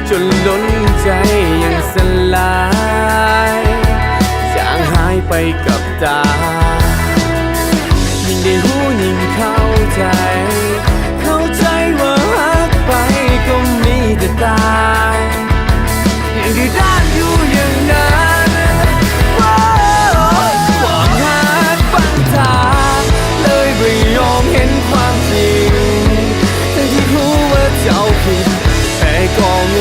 จนล้นใจยังสลายจางหายไปกับตายิ่งได้รู้ยิ่งเข้าใจว่าหักไปก็มีแต่ตายยังได้ด้านอยู่อย่างนั้นความหักปัญหาเลยไม่ยอมเห็นความจริงทั้งที่รู้ว่าเจ้าผิดแต่ก็ง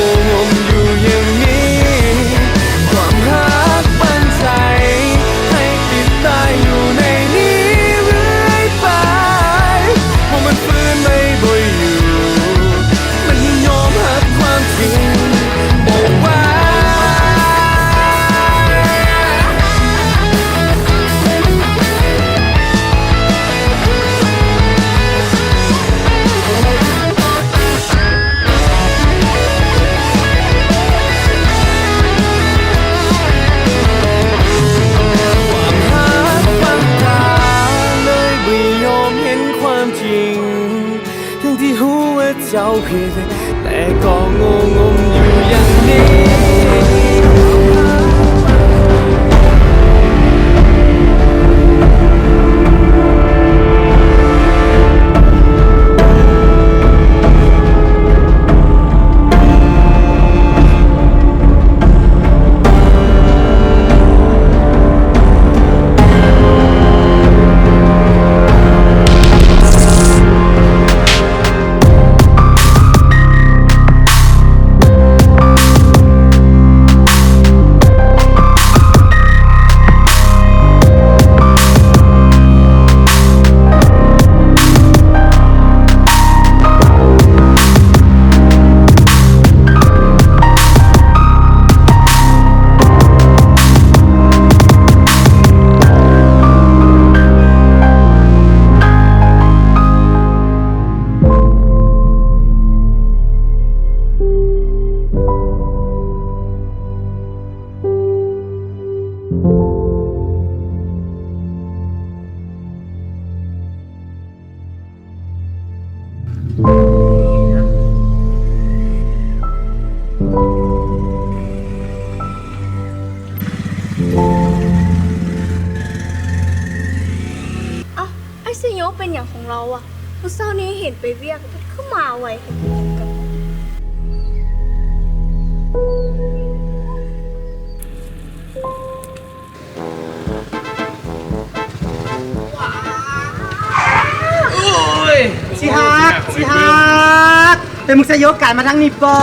งอยู่อย่างนี้ความหักปัญใจให้ติดตายอยู่ในนี้เรื่อยไปว่ามันฟื้นไม่บ่อยอยู่มันยอมหักความจริงบอกว่าเจ้าผิดแต่ก็งงอยู่อย่างนี้เป็นอย่างของเราอะเมื่อเช้านี้เห็นไปเวียกเข้ามาไวสิฮักแต่มึงจะยกการมาทั้งนี้บอ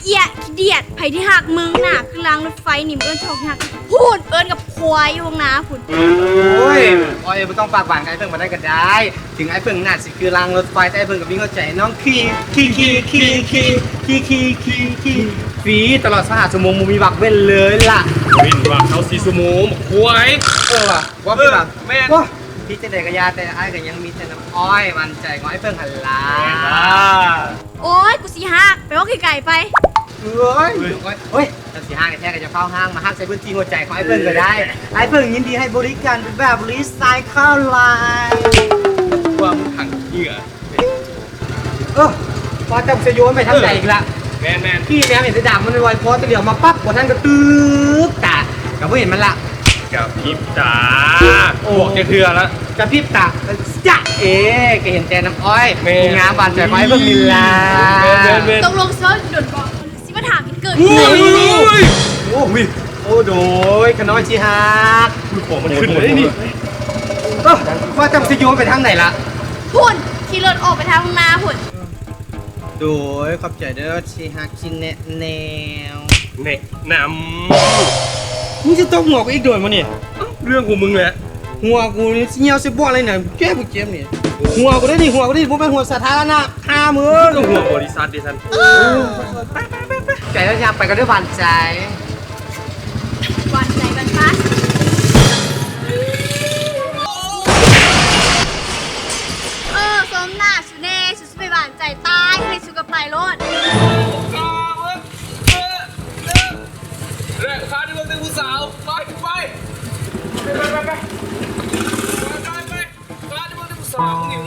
เอียขี้เดียดไผ่ที่หักมึงน่ะคือรางรถไฟหนิมเอิญชอกหักพูดเอิญกับควายอยู่วงน้าพูดโอ้ยไม่ต้องปากหวานกับไอ้เพิ่งมาได้ก็ได้ถึงไอ้เพิ่งน่ะสิคือรางรถไฟแต่ไอ้เพิ่งกับพี่เข้าใจน้องขี่ฟรีตลอด24 ชั่วโมงมึงมีบักเว้นเลยล่ะวินว่าเขา4 ชั่วโมงควายว่ะว่าพี่บักแม่พี่จะเด็กกระยาแต่ไอ้ก็ยังมีแต่น้ำอ้อยมันใจของไอ้เพิ่งหันล้าโอ้ยกูสิหักไปว่าไก่ไปเฮ้ยจะสิห้างแท้ก็จะเข้าห้างมาห้างใส่พื้นที่หัวใจของไอ้เพิ่งก็ได้ไอ้เพิ่งยินดีให้บริการเป็นแบบรีไซเคิลไลน์ว่ามึงถังเหี้ยพอจะโยนไปทางไหนอีกละแมนพี่แม่เห็นจะด่ามันไวพอจะเหลียวมาปั๊บพอท่านก็ตึ๊บตาก็ไม่เห็นมันละกับพริบตาบอกจะเถื่อแล้วกับพริบตาจ้ะก็เห็นแต่น้ำอ้อยงามบานใจไว้เพิ่งมีลาตกลงเซิร์ชด่วนบอกสิมาถามเกิดโอ้โดยขน้อยชีฮักของมันขึ้นเลยนี่ว่าจะโยนไปทางไหนล่ะพุ่นขี่รถออกไปทางนาพุ่นโดยขอบใจเด้อชีฮักชินแนวนำมึงจะต้องหัวกูอีกโดยมั้งเนี่ยเรื่องของมึงแหละหัวกูนี่เงี้ยวสิบบ่อะไรเนี่ยแก้บุกเจมเนี่ยหัวกูได้ดิผมเป็นหัวสาธารณะ5 มื้อต้องหัวบริษัทดิฉันใจแล้วอยากไปก็ด้วยหวานใจกันปะสมหน้าสุเน่สุดไปหวานใจตายให้สุกับไปรถแรกพาที่มึงเป็นผู้สาวไปพาที่มึงเป็นผู้สาวมึง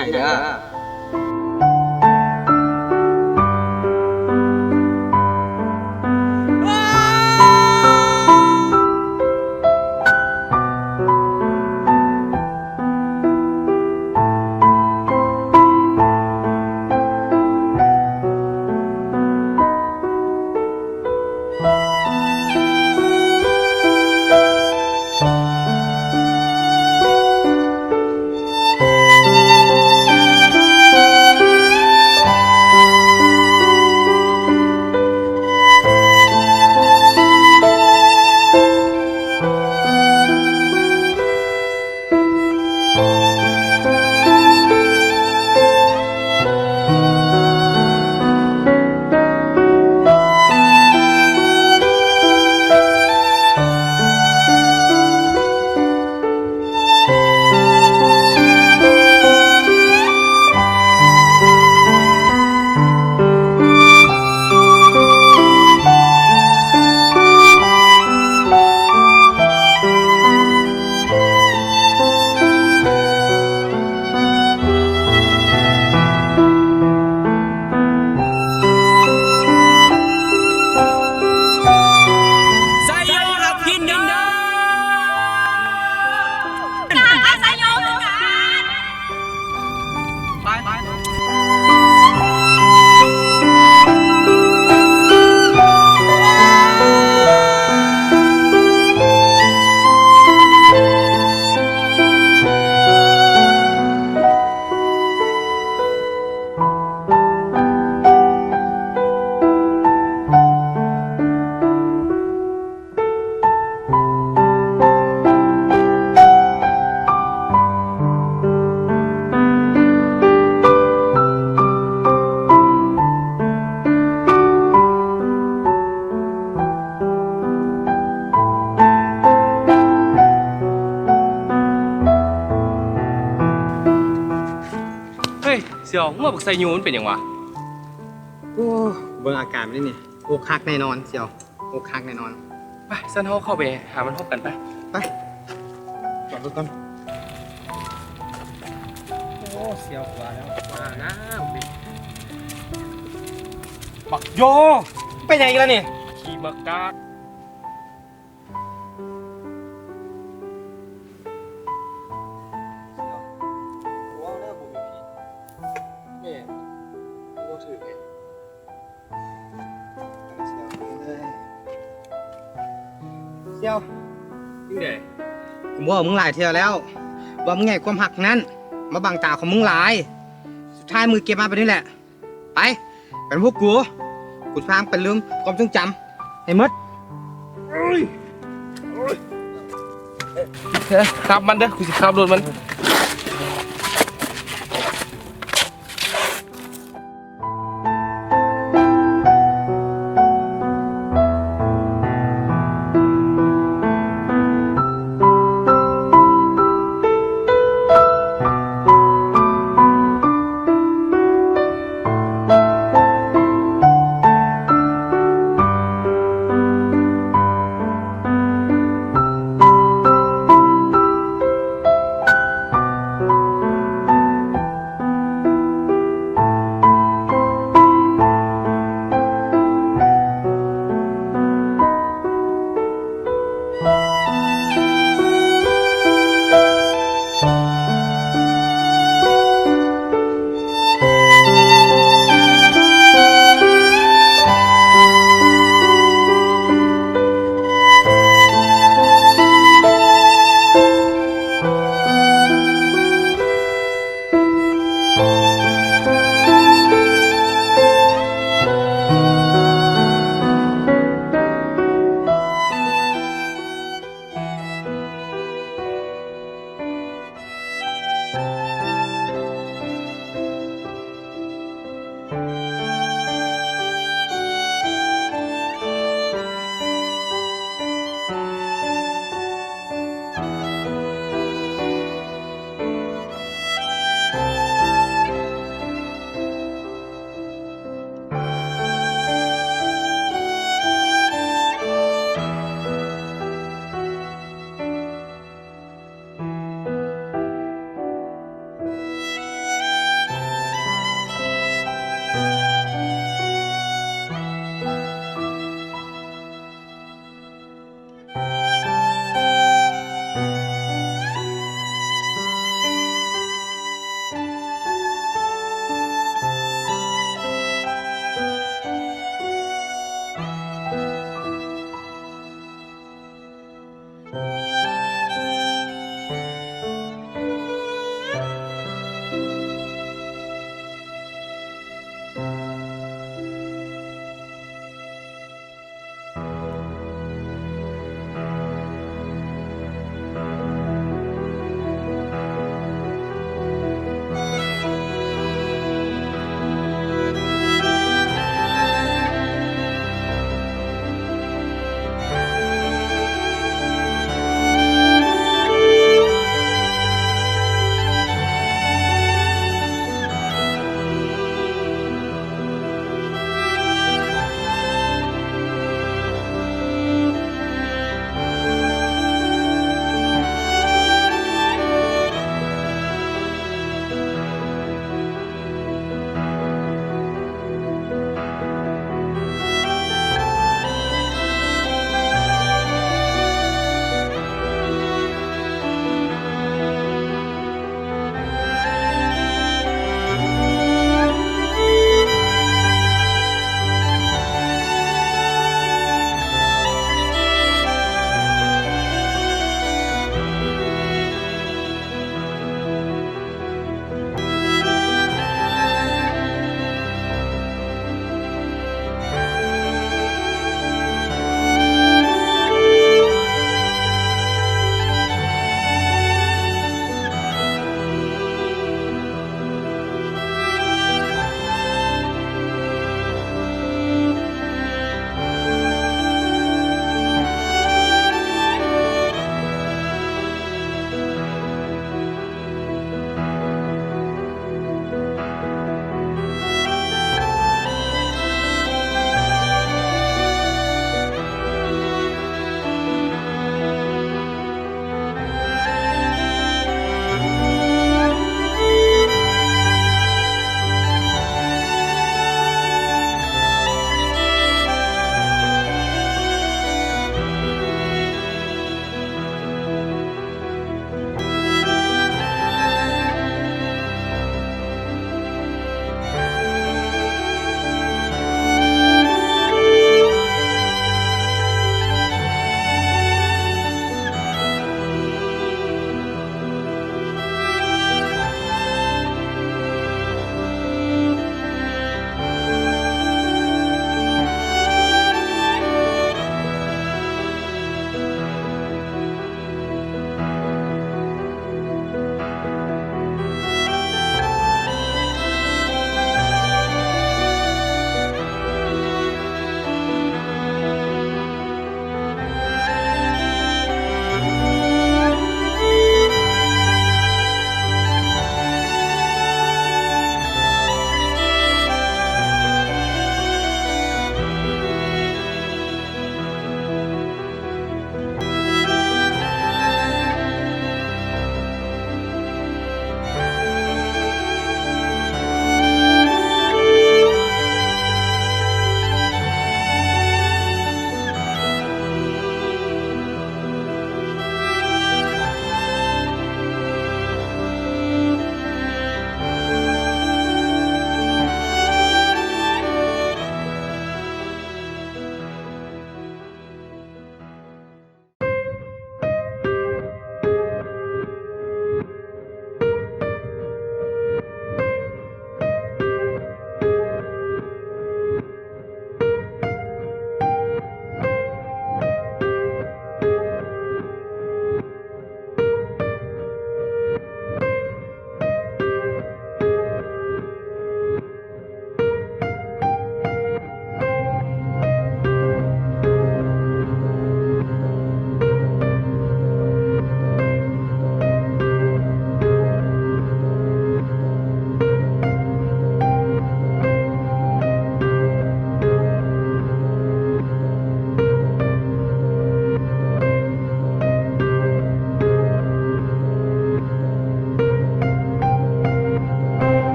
ญ่เด้อเฮ้ยเสี่ยวเมื่อบักไซยูมันเป็นยังวะ โอ้เบิ่งอาการมันนี่อกหักแน่นอนเสี่ยวอกหักแน่นอน ไปสั้นเขาเข้าไปหามันพบกันไป ไปจอดรถก่อนโอ้เสี่ยวกว่าแล้วมานะบักโยไปไหนกันล่ะนี่ ขี่มากาก เสี่ยว นี่ไง ผมว่ามึงหลายเที่ยวแล้ว ว่ามึงไงความหักนั้น มาบังตาของมึงหลาย สุดท้ายมือเก็บมาไปนี่แหละ ไปเป็นพวกกูพามเป็นลืมความทรงจำให้หมด ขับมันเด้อกูสิขับรถมัน เ เ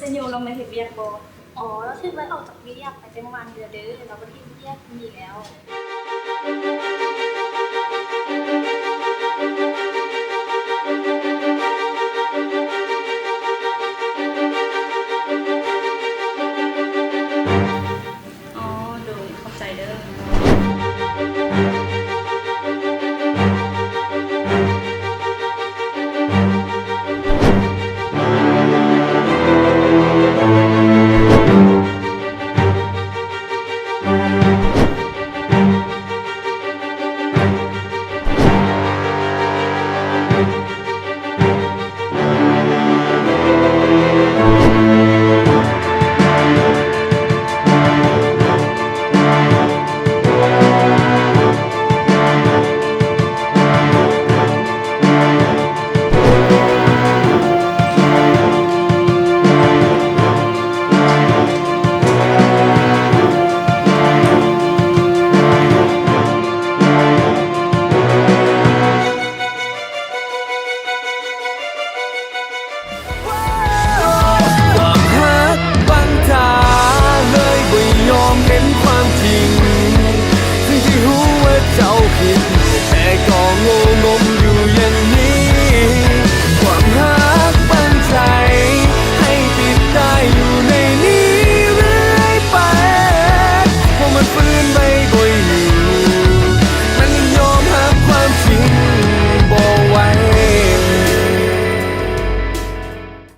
ซนโยเรามาเห็นเวียกบอ อ๋อแล้วถึงไล่ออกจากเวียกไปเป็นวันเดือนเด้อแล้ววันที่เวียกมีแล้ว เ